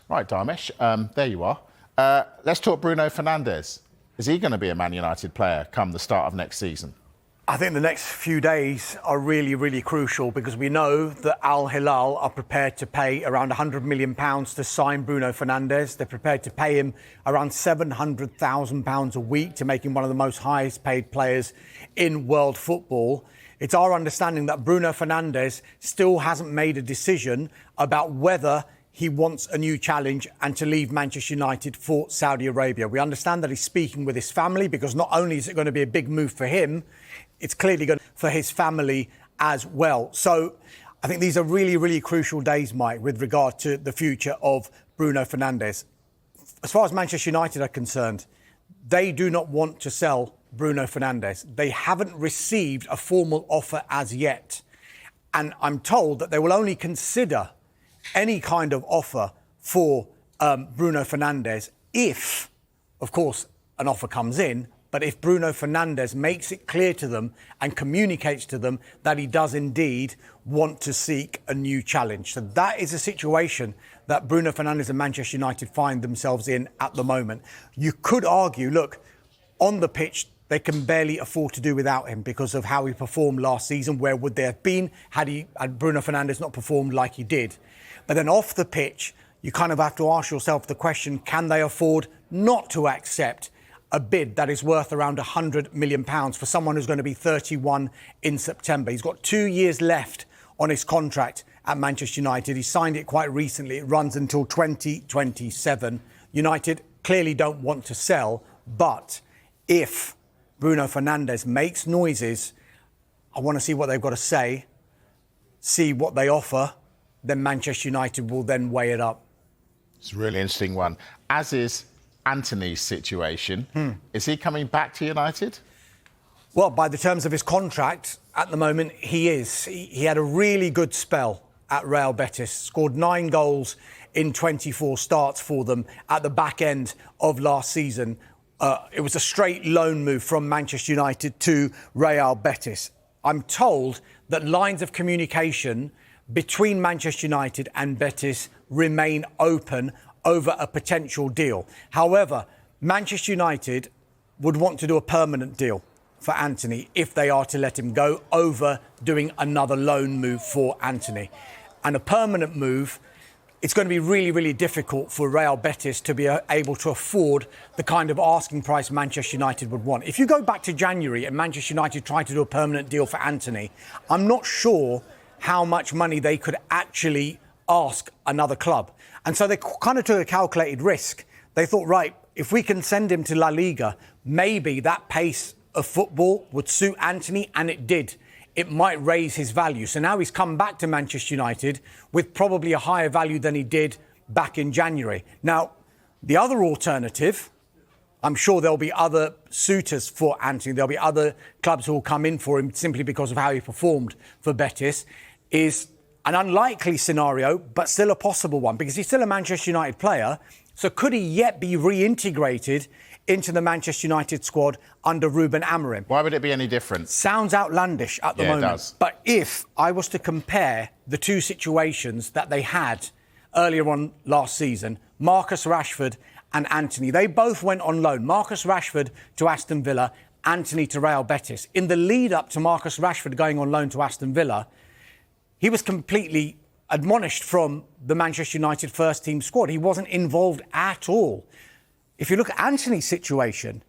Right, Dharmesh, there you are. Let's talk Bruno Fernandes. Is he going to be a Man United player come the start of next season? I think the next few days are really, really crucial because we know that Al-Hilal are prepared to pay around £100 million to sign Bruno Fernandes. They're prepared to pay him around £700,000 a week to make him one of the most highest paid players in world football. It's our understanding that Bruno Fernandes still hasn't made a decision about whether he wants a new challenge and to leave Manchester United for Saudi Arabia. We understand that he's speaking with his family because not only is it going to be a big move for him, it's clearly good for his family as well. So I think these are really, really crucial days, Mike, with regard to the future of Bruno Fernandes. As far as Manchester United are concerned, they do not want to sell Bruno Fernandes. They haven't received a formal offer as yet. And I'm told that they will only consider any kind of offer for Bruno Fernandes if, of course, an offer comes in, but if Bruno Fernandes makes it clear to them and communicates to them that he does indeed want to seek a new challenge. So that is a situation that Bruno Fernandes and Manchester United find themselves in at the moment. You could argue, look, on the pitch, they can barely afford to do without him because of how he performed last season. Where would they have been had Bruno Fernandes not performed like he did? But then off the pitch, you kind of have to ask yourself the question, can they afford not to accept a bid that is worth around £100 million for someone who's going to be 31 in September? He's got 2 years left on his contract at Manchester United. He signed it quite recently. It runs until 2027. United clearly don't want to sell, but if Bruno Fernandes makes noises, I want to see what they've got to say, see what they offer, then Manchester United will then weigh it up. It's a really interesting one. As is Antony's situation. Is he coming back to United? Well, by the terms of his contract, at the moment, he is. He had a really good spell at Real Betis, scored 9 goals in 24 starts for them at the back end of last season. It was a straight loan move from Manchester United to Real Betis. I'm told that lines of communication between Manchester United and Betis remain open over a potential deal. However, Manchester United would want to do a permanent deal for Antony if they are to let him go, over doing another loan move for Antony. And a permanent move, it's going to be really, really difficult for Real Betis to be able to afford the kind of asking price Manchester United would want. If you go back to January and Manchester United tried to do a permanent deal for Antony, I'm not sure how much money they could actually ask another club. And so they kind of took a calculated risk. They thought, right, if we can send him to La Liga, maybe that pace of football would suit Antony, and it did. It might raise his value. So now he's come back to Manchester United with probably a higher value than he did back in January. Now, the other alternative, I'm sure there'll be other suitors for Antony. There'll be other clubs who will come in for him simply because of how he performed for Betis, is an unlikely scenario, but still a possible one, because he's still a Manchester United player. So could he yet be reintegrated into the Manchester United squad under Ruben Amorim? Why would it be any different? Sounds outlandish at the moment. It does. But if I was to compare the two situations that they had earlier on last season, Marcus Rashford and Antony, they both went on loan. Marcus Rashford to Aston Villa, Antony to Real Betis. In the lead up to Marcus Rashford going on loan to Aston Villa, he was completely admonished from the Manchester United first team squad. He wasn't involved at all. If you look at Antony's situation,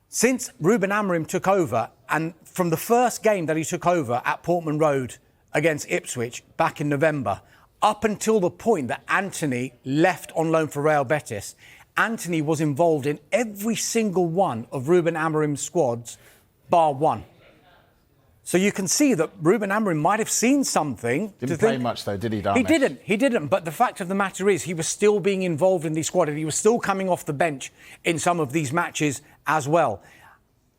since Ruben Amorim took over, and from the first game that he took over at Portman Road against Ipswich back in November, up until the point that Antony left on loan for Real Betis, Antony was involved in every single one of Ruben Amorim's squads, bar one. So you can see that Ruben Amorim might have seen something. Didn't play much, though, did he, Dharmesh? He didn't. But the fact of the matter is he was still being involved in the squad, and he was still coming off the bench in some of these matches as well.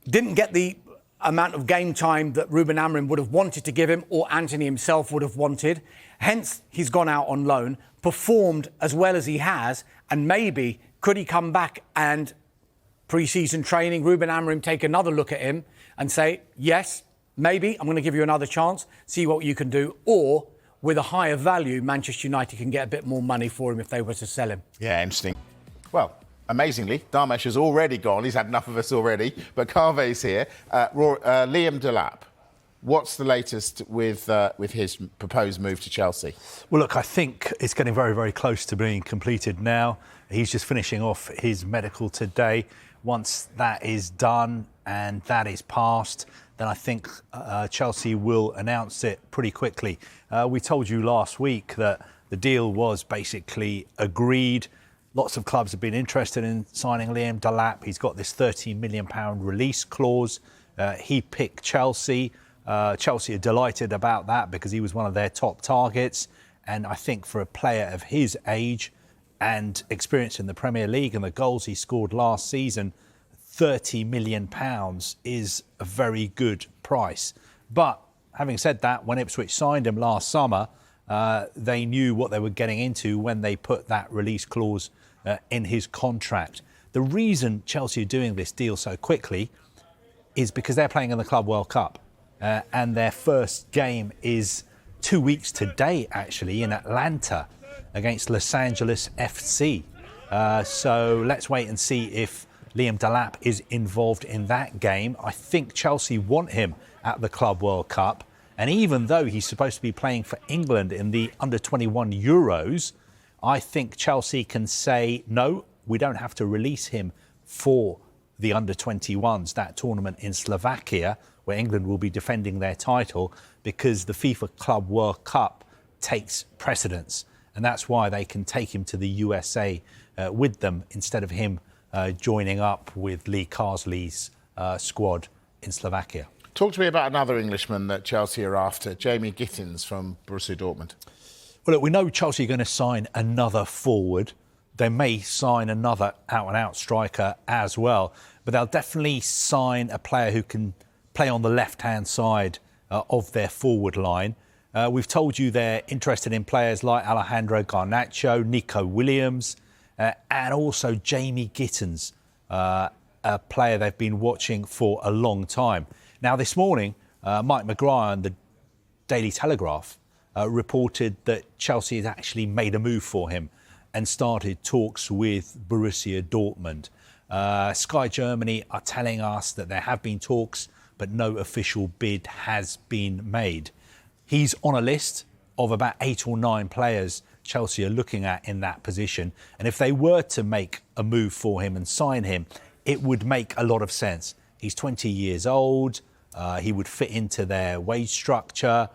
Didn't get the amount of game time that Ruben Amorim would have wanted to give him, or Antony himself would have wanted. Hence, he's gone out on loan, performed as well as he has, and maybe could he come back and pre-season training, Ruben Amorim take another look at him and say, yes, maybe I'm going to give you another chance, see what you can do, or with a higher value, Manchester United can get a bit more money for him if they were to sell him. Yeah, interesting. Well, amazingly, Darmesh has already gone. He's had enough of us already. But Carve's here. Liam Delap, what's the latest with his proposed move to Chelsea? Well, look, I think it's getting very, very close to being completed now. He's just finishing off his medical today. Once that is done and that is passed, then I think Chelsea will announce it pretty quickly. We told you last week that the deal was basically agreed. Lots of clubs have been interested in signing Liam Delap. He's got this £30 million release clause. He picked Chelsea. Chelsea are delighted about that because he was one of their top targets. And I think for a player of his age and experience in the Premier League and the goals he scored last season, £30 million is a very good price. But having said that, when Ipswich signed him last summer, they knew what they were getting into when they put that release clause in his contract. The reason Chelsea are doing this deal so quickly is because they're playing in the Club World Cup. And their first game is 2 weeks today, actually, in Atlanta against Los Angeles FC. So let's wait and see if Liam Delap is involved in that game. I think Chelsea want him at the Club World Cup. And even though he's supposed to be playing for England in the under-21 Euros, I think Chelsea can say, no, we don't have to release him for the under-21s, that tournament in Slovakia, where England will be defending their title, because the FIFA Club World Cup takes precedence. And that's why they can take him to the USA with them instead of him joining up with Lee Carsley's squad in Slovakia. Talk to me about another Englishman that Chelsea are after, Jamie Gittins from Borussia Dortmund. Well, look, we know Chelsea are going to sign another forward. They may sign another out-and-out striker as well, but they'll definitely sign a player who can play on the left-hand side of their forward line. We've told you they're interested in players like Alejandro Garnacho, Nico Williams, and also Jamie Gittins, a player they've been watching for a long time. Now, this morning, Mike Maguire and the Daily Telegraph reported that Chelsea has actually made a move for him and started talks with Borussia Dortmund. Sky Germany are telling us that there have been talks, but no official bid has been made. He's on a list of about 8 or 9 players Chelsea are looking at in that position. And if they were to make a move for him and sign him, it would make a lot of sense. He's 20 years old. He would fit into their wage structure.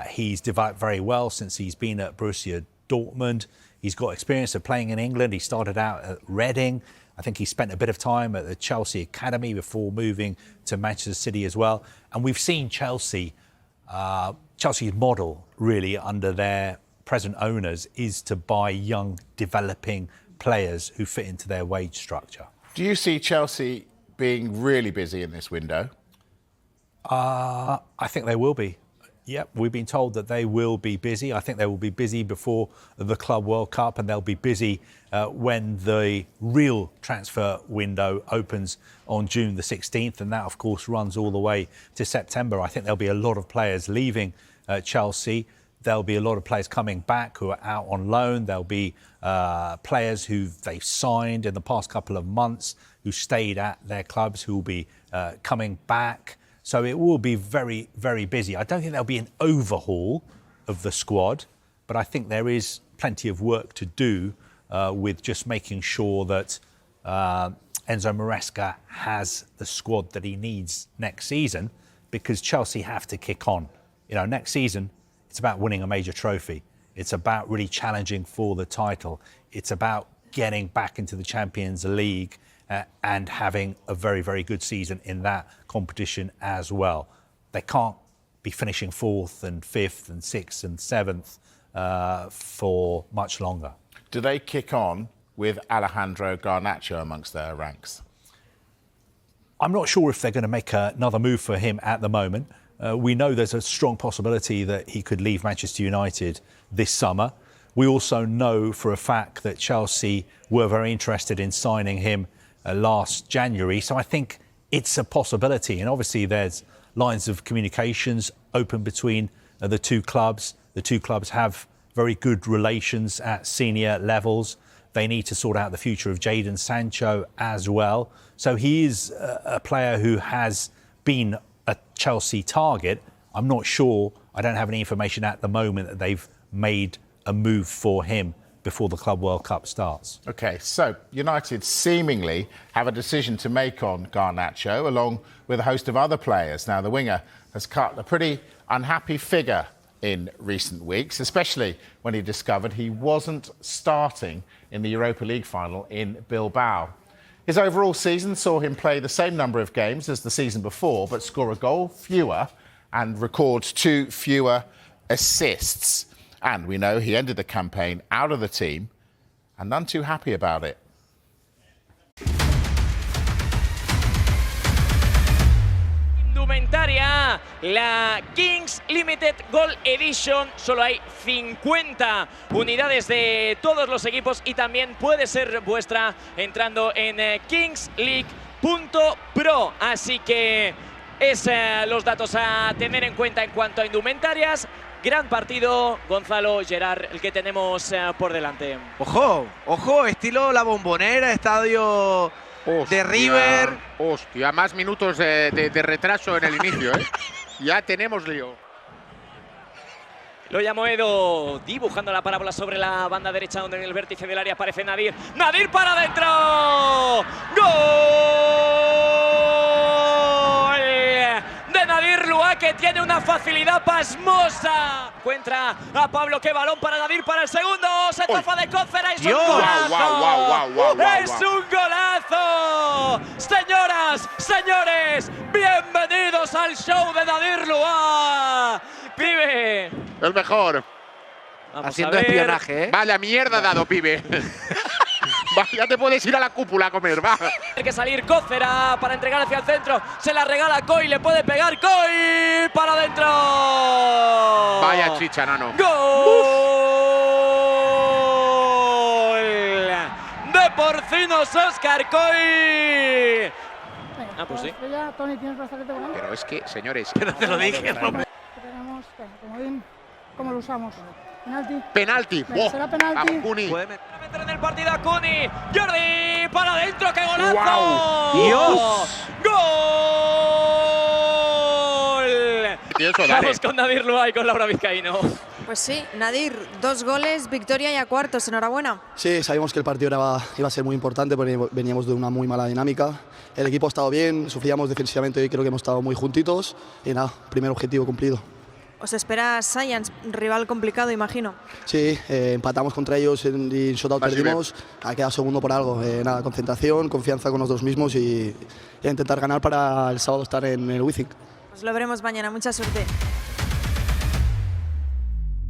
He's developed very well since he's been at Borussia Dortmund. He's got experience of playing in England. He started out at Reading. I think he spent a bit of time at the Chelsea Academy before moving to Manchester City as well. And we've seen Chelsea's model, really, under their present owners, is to buy young, developing players who fit into their wage structure. Do you see Chelsea being really busy in this window? I think they will be. Yep, we've been told that they will be busy. I think they will be busy before the Club World Cup, and they'll be busy when the real transfer window opens on June the 16th, and that, of course, runs all the way to September. I think there'll be a lot of players leaving Chelsea. There'll be a lot of players coming back who are out on loan. There'll be players who they've signed in the past couple of months who stayed at their clubs who will be coming back. So it will be very, very busy. I don't think there'll be an overhaul of the squad, but I think there is plenty of work to do with just making sure that Enzo Maresca has the squad that he needs next season, because Chelsea have to kick on. You know, next season, it's about winning a major trophy. It's about really challenging for the title. It's about getting back into the Champions League and having a very, very good season in that competition as well. They can't be finishing 4th and 5th and 6th and 7th for much longer. Do they kick on with Alejandro Garnacho amongst their ranks? I'm not sure if they're going to make another move for him at the moment. We know there's a strong possibility that he could leave Manchester United this summer. We also know for a fact that Chelsea were very interested in signing him last January. So I think it's a possibility. And obviously there's lines of communications open between the two clubs. The two clubs have very good relations at senior levels. They need to sort out the future of Jadon Sancho as well. So he is a player who has been a Chelsea target. I'm not sure, I don't have any information at the moment that they've made a move for him before the Club World Cup starts. OK, so United seemingly have a decision to make on Garnacho, along with a host of other players. Now, the winger has cut a pretty unhappy figure in recent weeks, especially when he discovered he wasn't starting in the Europa League final in Bilbao. His overall season saw him play the same number of games as the season before, but score a goal fewer and record 2 fewer assists. And we know he ended the campaign out of the team and none too happy about it. Indumentaria, la Kings Limited Gold Edition. Solo hay 50 unidades de todos los equipos y también puede ser vuestra entrando en kingsleague.pro. Así que es los datos a tener en cuenta en cuanto a indumentarias. Gran partido, Gonzalo, Gerard, el que tenemos por delante. Ojo, ojo, estilo La Bombonera, estadio de River. Hostia, más minutos de retraso en el inicio, ¿eh? Ya tenemos lío. Lo llamó Edo, dibujando la parábola sobre la banda derecha, donde en el vértice del área aparece Nadir. ¡Nadir para adentro! ¡Gol! De Nadir Lua, que tiene una facilidad pasmosa. Encuentra a Pablo, qué balón para Nadir para el segundo. Se zafa de Cócera, es un golazo. ¡Es un golazo! Señoras, señores, bienvenidos al show de Nadir Lua. Pibe. El mejor. Vamos haciendo espionaje, ¿eh? Vaya mierda dado, pibe. Va, ya te puedes ir a la cúpula a comer, va. Hay que salir Cócera para entregar hacia el centro. Se la regala Coy, le puede pegar Coy para adentro. Vaya chicha, nano. ¡Gol! De Porcinos Óscar Coy. Pues sí. Tony, ¿tienes brazalete con él? Pero es que, señores, Que no te lo dije. Tenemos, comodín, ¿cómo lo usamos? Penalti. penalti. Venga, será penalti. Vamos, Cuni. Puede meter. Meter en el partido a Cuni. Jordi para adentro, qué golazo. ¡Guau! ¡Dios! ¡Gol! Eso, dale. Vamos con Nadir Lua y con Laura Vizcaíno. Pues sí, Nadir, 2 goles, victoria y a cuartos, enhorabuena. Sí, sabíamos que el partido iba a ser muy importante porque veníamos de una muy mala dinámica. El equipo ha estado bien, sufríamos defensivamente y creo que hemos estado muy juntitos. Y nada, primer objetivo cumplido. Os espera Science, rival complicado, imagino. Sí, empatamos contra ellos y en shootout perdimos. Ha quedado segundo por algo. Nada, concentración, confianza con nosotros mismos y intentar ganar para el sábado estar en el Wizzing. Os lo veremos mañana, mucha suerte.